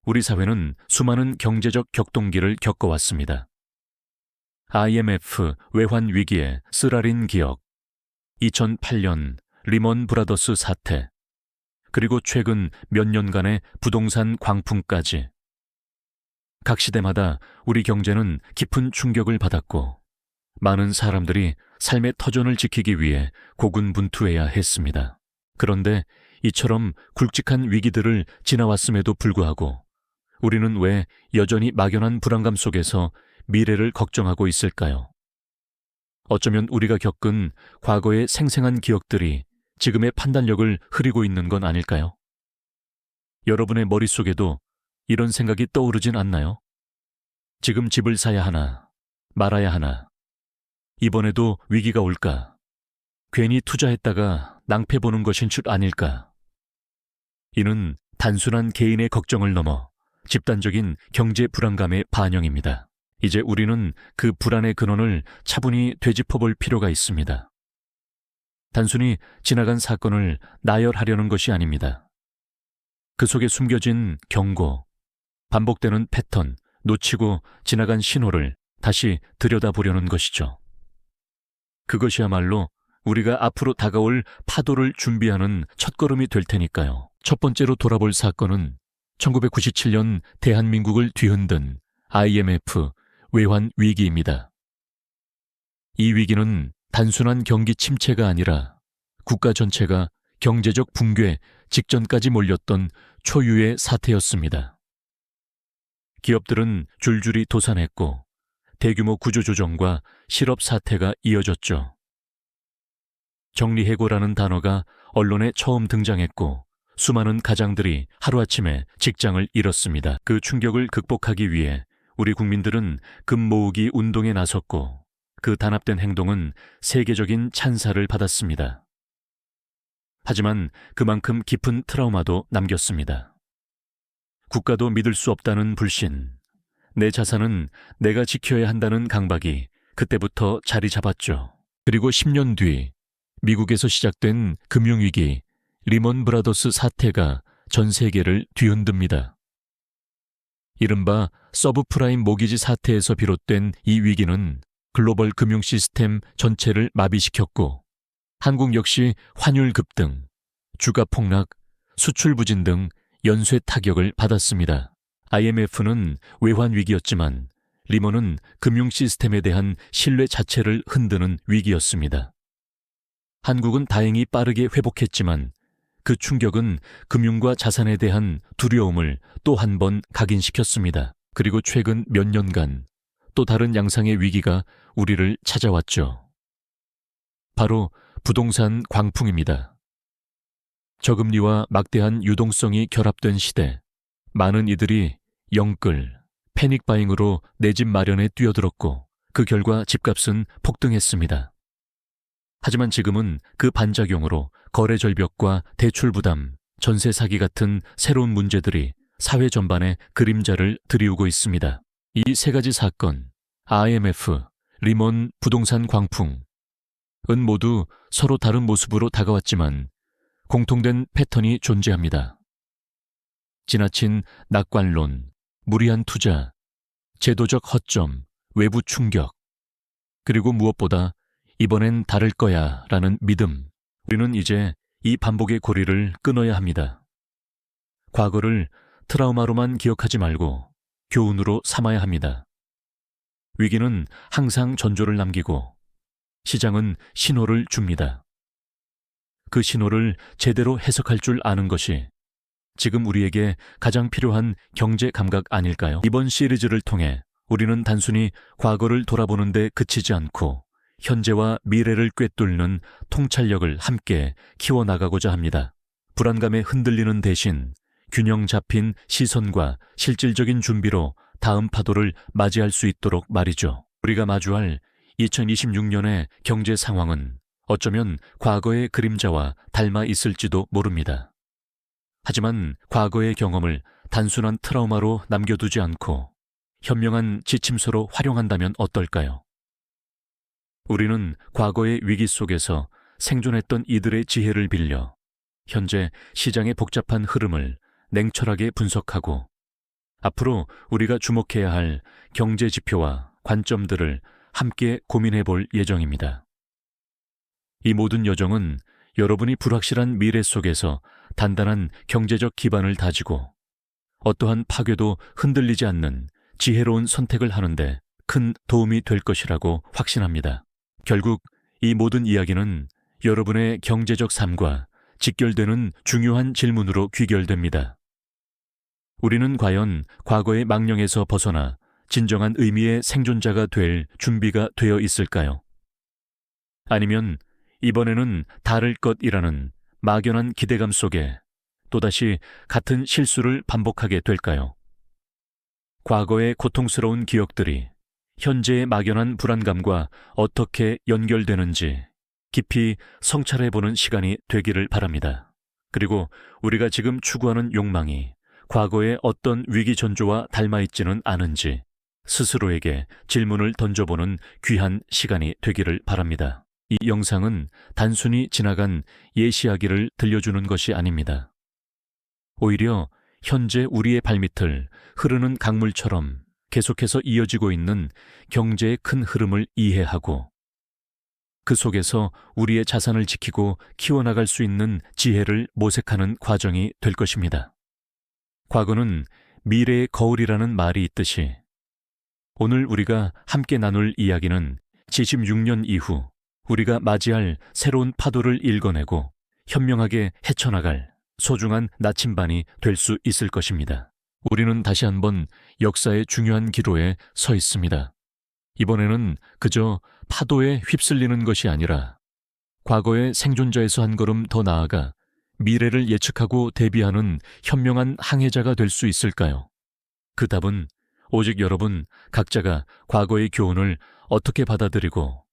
우리 사회는 수많은 경제적 격동기를 겪어왔습니다. IMF 외환 위기의 쓰라린 기억, 2008년 리먼 브라더스 사태, 그리고 최근 몇 년간의 부동산 광풍까지. 각 시대마다 우리 경제는 깊은 충격을 받았고 많은 사람들이 삶의 터전을 지키기 위해 고군분투해야 했습니다. 그런데 이처럼 굵직한 위기들을 지나왔음에도 불구하고 우리는 왜 여전히 막연한 불안감 속에서 미래를 걱정하고 있을까요? 어쩌면 우리가 겪은 과거의 생생한 기억들이 지금의 판단력을 흐리고 있는 건 아닐까요? 여러분의 머릿속에도 이런 생각이 떠오르진 않나요? 지금 집을 사야 하나, 말아야 하나, 이번에도 위기가 올까, 괜히 투자했다가 낭패 보는 것인 줄 아닐까. 이는 단순한 개인의 걱정을 넘어 집단적인 경제 불안감의 반영입니다. 이제 우리는 그 불안의 근원을 차분히 되짚어볼 필요가 있습니다. 단순히 지나간 사건을 나열하려는 것이 아닙니다. 그 속에 숨겨진 경고, 반복되는 패턴, 놓치고 지나간 신호를 다시 들여다보려는 것이죠. 그것이야말로 우리가 앞으로 다가올 파도를 준비하는 첫걸음이 될 테니까요. 첫 번째로 돌아볼 사건은 1997년 대한민국을 뒤흔든 IMF 외환 위기입니다. 이 위기는 단순한 경기 침체가 아니라 국가 전체가 경제적 붕괴 직전까지 몰렸던 초유의 사태였습니다. 기업들은 줄줄이 도산했고 대규모 구조조정과 실업 사태가 이어졌죠. 정리해고라는 단어가 언론에 처음 등장했고 수많은 가장들이 하루아침에 직장을 잃었습니다. 그 충격을 극복하기 위해 우리 국민들은 금 모으기 운동에 나섰고 그 단합된 행동은 세계적인 찬사를 받았습니다. 하지만 그만큼 깊은 트라우마도 남겼습니다. 국가도 믿을 수 없다는 불신, 내 자산은 내가 지켜야 한다는 강박이 그때부터 자리 잡았죠. 그리고 10년 뒤 미국에서 시작된 금융위기 리먼 브라더스 사태가 전 세계를 뒤흔듭니다. 이른바 서브프라임 모기지 사태에서 비롯된 이 위기는 글로벌 금융 시스템 전체를 마비시켰고 한국 역시 환율 급등, 주가 폭락, 수출 부진 등 연쇄 타격을 받았습니다. IMF는 외환 위기였지만 리먼은 금융 시스템에 대한 신뢰 자체를 흔드는 위기였습니다. 한국은 다행히 빠르게 회복했지만 그 충격은 금융과 자산에 대한 두려움을 또 한 번 각인시켰습니다. 그리고 최근 몇 년간 또 다른 양상의 위기가 우리를 찾아왔죠. 바로 부동산 광풍입니다. 저금리와 막대한 유동성이 결합된 시대, 많은 이들이 영끌, 패닉바잉으로 내 집 마련에 뛰어들었고 그 결과 집값은 폭등했습니다. 하지만 지금은 그 반작용으로 거래 절벽과 대출 부담, 전세 사기 같은 새로운 문제들이 사회 전반에 그림자를 드리우고 있습니다. 이 세 가지 사건, IMF, 리먼 부동산 광풍은 모두 서로 다른 모습으로 다가왔지만 공통된 패턴이 존재합니다. 지나친 낙관론, 무리한 투자, 제도적 허점, 외부 충격, 그리고 무엇보다 이번엔 다를 거야 라는 믿음. 우리는 이제 이 반복의 고리를 끊어야 합니다. 과거를 트라우마로만 기억하지 말고 교훈으로 삼아야 합니다. 위기는 항상 전조를 남기고 시장은 신호를 줍니다. 그 신호를 제대로 해석할 줄 아는 것이 지금 우리에게 가장 필요한 경제 감각 아닐까요? 이번 시리즈를 통해 우리는 단순히 과거를 돌아보는 데 그치지 않고 현재와 미래를 꿰뚫는 통찰력을 함께 키워나가고자 합니다. 불안감에 흔들리는 대신 균형 잡힌 시선과 실질적인 준비로 다음 파도를 맞이할 수 있도록 말이죠. 우리가 마주할 2026년의 경제 상황은 어쩌면 과거의 그림자와 닮아 있을지도 모릅니다. 하지만 과거의 경험을 단순한 트라우마로 남겨두지 않고 현명한 지침서로 활용한다면 어떨까요? 우리는 과거의 위기 속에서 생존했던 이들의 지혜를 빌려 현재 시장의 복잡한 흐름을 냉철하게 분석하고 앞으로 우리가 주목해야 할 경제 지표와 관점들을 함께 고민해 볼 예정입니다. 이 모든 여정은 여러분이 불확실한 미래 속에서 단단한 경제적 기반을 다지고 어떠한 파괴도 흔들리지 않는 지혜로운 선택을 하는데 큰 도움이 될 것이라고 확신합니다. 결국 이 모든 이야기는 여러분의 경제적 삶과 직결되는 중요한 질문으로 귀결됩니다. 우리는 과연 과거의 망령에서 벗어나 진정한 의미의 생존자가 될 준비가 되어 있을까요? 아니면 이번에는 다를 것이라는 막연한 기대감 속에 또다시 같은 실수를 반복하게 될까요? 과거의 고통스러운 기억들이 현재의 막연한 불안감과 어떻게 연결되는지 깊이 성찰해보는 시간이 되기를 바랍니다. 그리고 우리가 지금 추구하는 욕망이 과거의 어떤 위기 전조와 닮아있지는 않은지 스스로에게 질문을 던져보는 귀한 시간이 되기를 바랍니다. 이 영상은 단순히 지나간 예시이야기를 들려주는 것이 아닙니다. 오히려 현재 우리의 발밑을 흐르는 강물처럼 계속해서 이어지고 있는 경제의 큰 흐름을 이해하고 그 속에서 우리의 자산을 지키고 키워나갈 수 있는 지혜를 모색하는 과정이 될 것입니다. 과거는 미래의 거울이라는 말이 있듯이 오늘 우리가 함께 나눌 이야기는 76년 이후 우리가 맞이할 새로운 파도를 읽어내고 현명하게 헤쳐나갈 소중한 나침반이 될 수 있을 것입니다. 우리는 다시 한번 역사의 중요한 기로에 서 있습니다. 이번에는 그저 파도에 휩쓸리는 것이 아니라 과거의 생존자에서 한 걸음 더 나아가 미래를 예측하고 대비하는 현명한 항해자가 될 수 있을까요? 그 답은 오직 여러분 각자가 과거의 교훈을 어떻게 받아들이고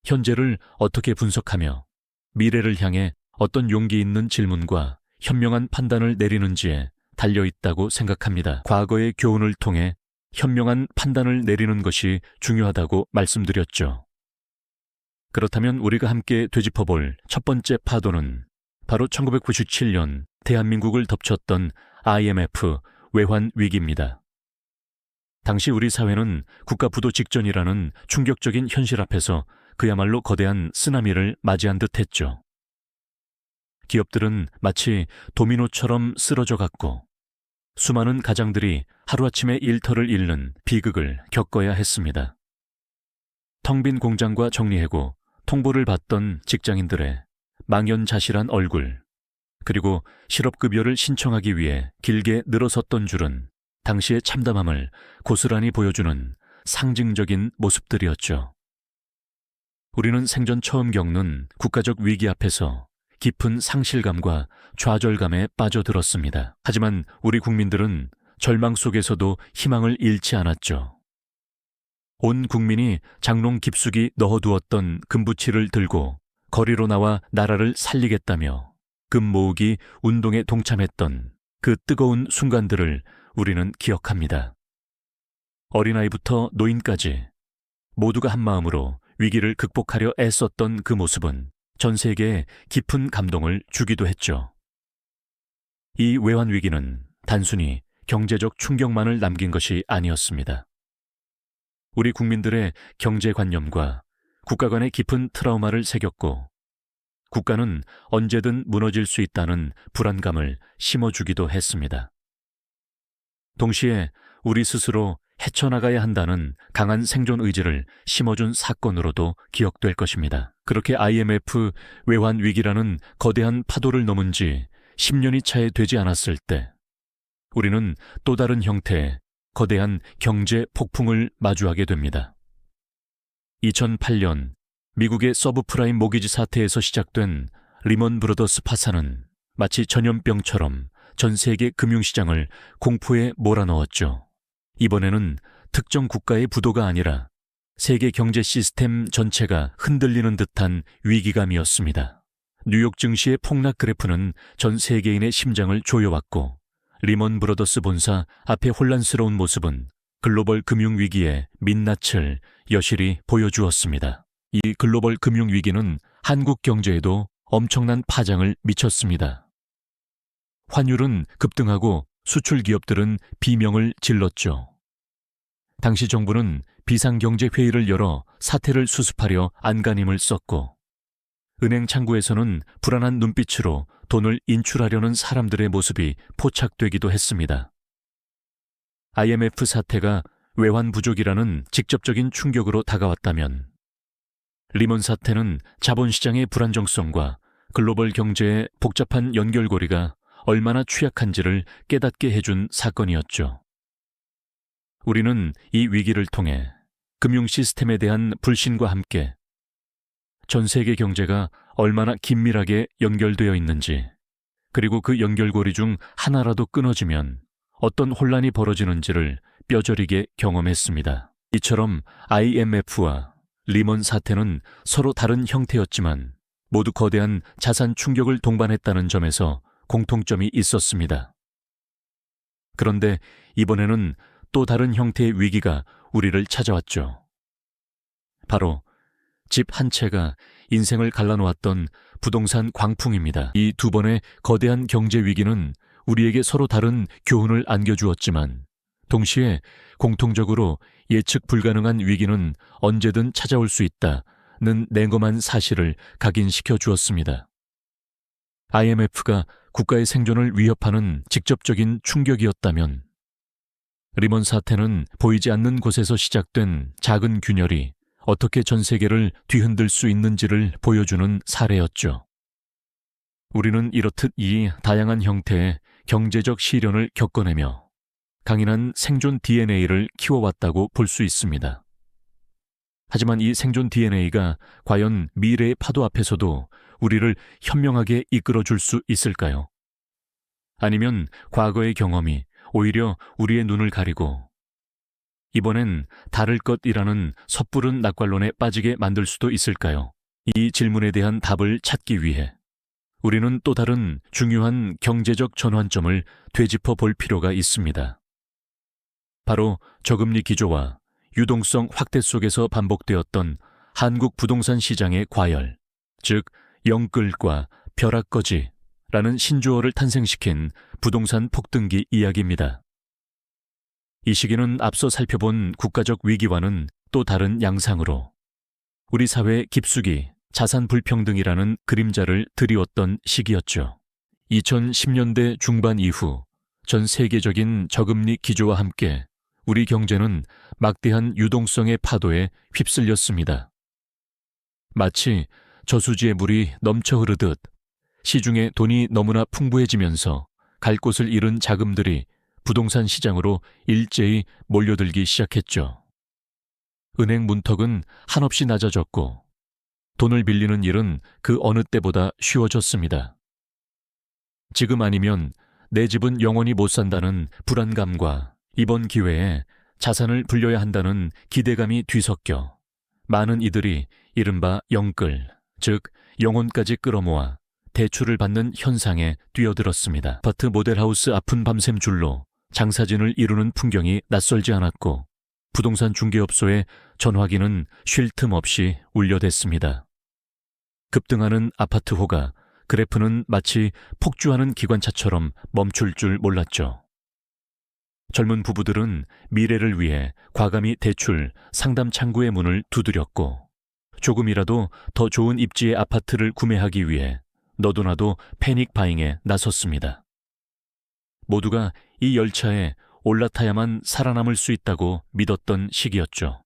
현재를 어떻게 분석하며 미래를 향해 어떤 용기 있는 질문과 현명한 판단을 내리는지에 달려있다고 생각합니다. 과거의 교훈을 통해 현명한 판단을 내리는 것이 중요하다고 말씀드렸죠. 그렇다면 우리가 함께 되짚어볼 첫 번째 파도는 바로 1997년 대한민국을 덮쳤던 IMF 외환 위기입니다. 당시 우리 사회는 국가 부도 직전이라는 충격적인 현실 앞에서 그야말로 거대한 쓰나미를 맞이한 듯했죠. 기업들은 마치 도미노처럼 쓰러져 갔고 수많은 가장들이 하루아침에 일터를 잃는 비극을 겪어야 했습니다. 텅 빈 공장과 정리해고 통보를 받던 직장인들의 망연자실한 얼굴, 그리고 실업급여를 신청하기 위해 길게 늘어섰던 줄은 당시의 참담함을 고스란히 보여주는 상징적인 모습들이었죠. 우리는 생전 처음 겪는 국가적 위기 앞에서 깊은 상실감과 좌절감에 빠져들었습니다. 하지만 우리 국민들은 절망 속에서도 희망을 잃지 않았죠. 온 국민이 장롱 깊숙이 넣어두었던 금부치를 들고 거리로 나와 나라를 살리겠다며 금 모으기 운동에 동참했던 그 뜨거운 순간들을 우리는 기억합니다. 어린아이부터 노인까지 모두가 한마음으로 위기를 극복하려 애썼던 그 모습은 전 세계에 깊은 감동을 주기도 했죠. 이 외환 위기는 단순히 경제적 충격만을 남긴 것이 아니었습니다. 우리 국민들의 경제관념과 국가 간의 깊은 트라우마를 새겼고 국가는 언제든 무너질 수 있다는 불안감을 심어주기도 했습니다. 동시에 우리 스스로 헤쳐나가야 한다는 강한 생존 의지를 심어준 사건으로도 기억될 것입니다. 그렇게 IMF 외환 위기라는 거대한 파도를 넘은 지 10년이 차에 되지 않았을 때 우리는 또 다른 형태의 거대한 경제 폭풍을 마주하게 됩니다. 2008년 미국의 서브프라임 모기지 사태에서 시작된 리먼 브러더스 파산은 마치 전염병처럼 전 세계 금융시장을 공포에 몰아넣었죠. 이번에는 특정 국가의 부도가 아니라 세계 경제 시스템 전체가 흔들리는 듯한 위기감이었습니다. 뉴욕 증시의 폭락 그래프는 전 세계인의 심장을 조여왔고 리먼 브러더스 본사 앞의 혼란스러운 모습은 글로벌 금융위기의 민낯을 여실히 보여주었습니다. 이 글로벌 금융위기는 한국 경제에도 엄청난 파장을 미쳤습니다. 환율은 급등하고 수출 기업들은 비명을 질렀죠. 당시 정부는 비상경제회의를 열어 사태를 수습하려 안간힘을 썼고, 은행 창구에서는 불안한 눈빛으로 돈을 인출하려는 사람들의 모습이 포착되기도 했습니다. IMF 사태가 외환 부족이라는 직접적인 충격으로 다가왔다면, 리먼 사태는 자본시장의 불안정성과 글로벌 경제의 복잡한 연결고리가 얼마나 취약한지를 깨닫게 해준 사건이었죠. 우리는 이 위기를 통해 금융 시스템에 대한 불신과 함께 전 세계 경제가 얼마나 긴밀하게 연결되어 있는지, 그리고 그 연결고리 중 하나라도 끊어지면 어떤 혼란이 벌어지는지를 뼈저리게 경험했습니다. 이처럼 IMF와 리먼 사태는 서로 다른 형태였지만 모두 거대한 자산 충격을 동반했다는 점에서 공통점이 있었습니다. 그런데 이번에는 또 다른 형태의 위기가 우리를 찾아왔죠. 바로 집 한 채가 인생을 갈라놓았던 부동산 광풍입니다. 이 두 번의 거대한 경제 위기는 우리에게 서로 다른 교훈을 안겨주었지만, 동시에 공통적으로 예측 불가능한 위기는 언제든 찾아올 수 있다는 냉엄한 사실을 각인시켜 주었습니다. IMF가 국가의 생존을 위협하는 직접적인 충격이었다면, 리먼 사태는 보이지 않는 곳에서 시작된 작은 균열이 어떻게 전 세계를 뒤흔들 수 있는지를 보여주는 사례였죠. 우리는 이렇듯 이 다양한 형태의 경제적 시련을 겪어내며 강인한 생존 DNA를 키워왔다고 볼 수 있습니다. 하지만 이 생존 DNA가 과연 미래의 파도 앞에서도 우리를 현명하게 이끌어줄 수 있을까요? 아니면 과거의 경험이 오히려 우리의 눈을 가리고 이번엔 다를 것이라는 섣부른 낙관론에 빠지게 만들 수도 있을까요? 이 질문에 대한 답을 찾기 위해 우리는 또 다른 중요한 경제적 전환점을 되짚어 볼 필요가 있습니다. 바로 저금리 기조와 유동성 확대 속에서 반복되었던 한국 부동산 시장의 과열, 즉 영끌과 벼락거지라는 신조어를 탄생시킨 부동산 폭등기 이야기입니다. 이 시기는 앞서 살펴본 국가적 위기와는 또 다른 양상으로 우리 사회의 깊숙이 자산 불평등이라는 그림자를 드리웠던 시기였죠. 2010년대 중반 이후 전 세계적인 저금리 기조와 함께 우리 경제는 막대한 유동성의 파도에 휩쓸렸습니다. 마치 저수지에 물이 넘쳐 흐르듯 시중에 돈이 너무나 풍부해지면서 갈 곳을 잃은 자금들이 부동산 시장으로 일제히 몰려들기 시작했죠. 은행 문턱은 한없이 낮아졌고 돈을 빌리는 일은 그 어느 때보다 쉬워졌습니다. 지금 아니면 내 집은 영원히 못 산다는 불안감과 이번 기회에 자산을 불려야 한다는 기대감이 뒤섞여 많은 이들이 이른바 영끌, 즉 영혼까지 끌어모아 대출을 받는 현상에 뛰어들었습니다. 아파트 모델하우스 앞은 밤샘 줄로 장사진을 이루는 풍경이 낯설지 않았고 부동산 중개업소의 전화기는 쉴 틈 없이 울려댔습니다. 급등하는 아파트 호가 그래프는 마치 폭주하는 기관차처럼 멈출 줄 몰랐죠. 젊은 부부들은 미래를 위해 과감히 대출, 상담 창구의 문을 두드렸고 조금이라도 더 좋은 입지의 아파트를 구매하기 위해 너도나도 패닉 바잉에 나섰습니다. 모두가 이 열차에 올라타야만 살아남을 수 있다고 믿었던 시기였죠.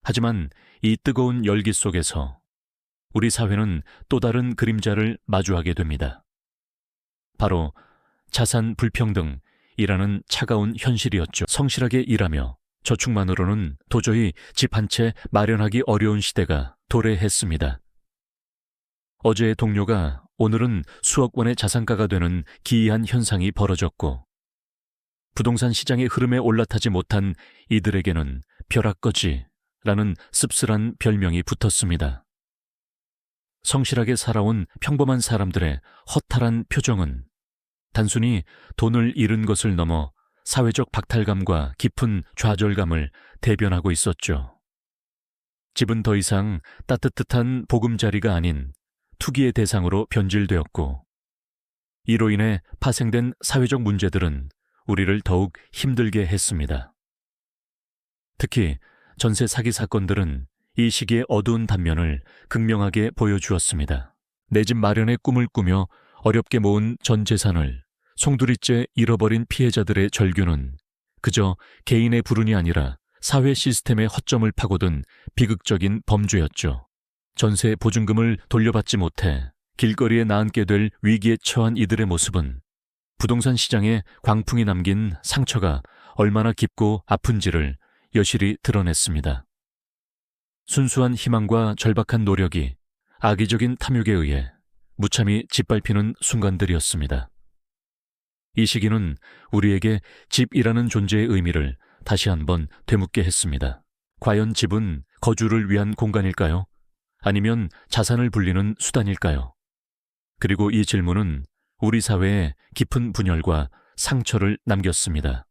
하지만 이 뜨거운 열기 속에서 우리 사회는 또 다른 그림자를 마주하게 됩니다. 바로 자산 불평등이라는 차가운 현실이었죠. 성실하게 일하며 저축만으로는 도저히 집 한 채 마련하기 어려운 시대가 도래했습니다. 어제의 동료가 오늘은 수억 원의 자산가가 되는 기이한 현상이 벌어졌고 부동산 시장의 흐름에 올라타지 못한 이들에게는 벼락거지라는 씁쓸한 별명이 붙었습니다. 성실하게 살아온 평범한 사람들의 허탈한 표정은 단순히 돈을 잃은 것을 넘어 사회적 박탈감과 깊은 좌절감을 대변하고 있었죠. 집은 더 이상 따뜻한 보금자리가 아닌 투기의 대상으로 변질되었고 이로 인해 파생된 사회적 문제들은 우리를 더욱 힘들게 했습니다. 특히 전세 사기 사건들은 이 시기의 어두운 단면을 극명하게 보여주었습니다. 내 집 마련의 꿈을 꾸며 어렵게 모은 전 재산을 송두리째 잃어버린 피해자들의 절규는 그저 개인의 불운이 아니라 사회 시스템의 허점을 파고든 비극적인 범죄였죠. 전세 보증금을 돌려받지 못해 길거리에 나앉게 될 위기에 처한 이들의 모습은 부동산 시장에 광풍이 남긴 상처가 얼마나 깊고 아픈지를 여실히 드러냈습니다. 순수한 희망과 절박한 노력이 악의적인 탐욕에 의해 무참히 짓밟히는 순간들이었습니다. 이 시기는 우리에게 집이라는 존재의 의미를 다시 한번 되묻게 했습니다. 과연 집은 거주를 위한 공간일까요? 아니면 자산을 불리는 수단일까요? 그리고 이 질문은 우리 사회에 깊은 분열과 상처를 남겼습니다.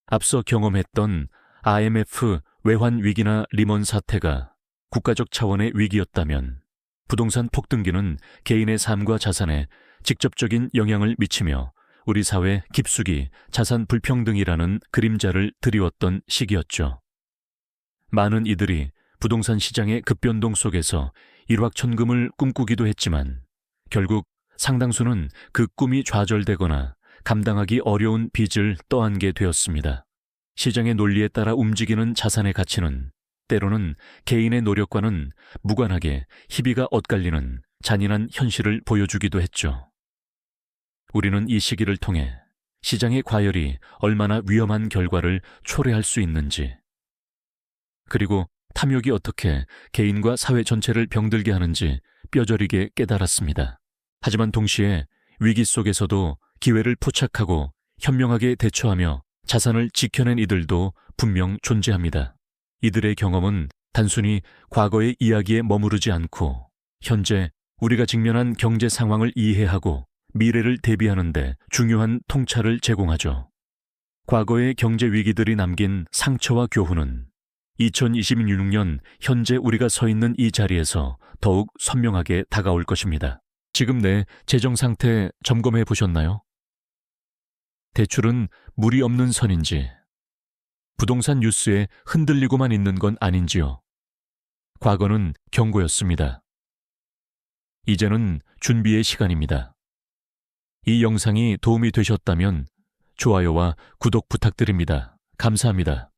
앞서 경험했던 IMF 외환 위기나 리먼 사태가 국가적 차원의 위기였다면 부동산 폭등기는 개인의 삶과 자산에 직접적인 영향을 미치며 우리 사회 깊숙이 자산 불평등이라는 그림자를 드리웠던 시기였죠. 많은 이들이 부동산 시장의 급변동 속에서 일확천금을 꿈꾸기도 했지만 결국 상당수는 그 꿈이 좌절되거나 감당하기 어려운 빚을 떠안게 되었습니다. 시장의 논리에 따라 움직이는 자산의 가치는 때로는 개인의 노력과는 무관하게 희비가 엇갈리는 잔인한 현실을 보여주기도 했죠. 우리는 이 시기를 통해 시장의 과열이 얼마나 위험한 결과를 초래할 수 있는지, 그리고 탐욕이 어떻게 개인과 사회 전체를 병들게 하는지 뼈저리게 깨달았습니다. 하지만 동시에 위기 속에서도 기회를 포착하고 현명하게 대처하며 자산을 지켜낸 이들도 분명 존재합니다. 이들의 경험은 단순히 과거의 이야기에 머무르지 않고 현재 우리가 직면한 경제 상황을 이해하고 미래를 대비하는 데 중요한 통찰을 제공하죠. 과거의 경제 위기들이 남긴 상처와 교훈은 2026년 현재 우리가 서 있는 이 자리에서 더욱 선명하게 다가올 것입니다. 지금 내 재정 상태 점검해 보셨나요? 대출은 물이 없는 선인지, 부동산 뉴스에 흔들리고만 있는 건 아닌지요. 과거는 경고였습니다. 이제는 준비의 시간입니다. 이 영상이 도움이 되셨다면 좋아요와 구독 부탁드립니다. 감사합니다.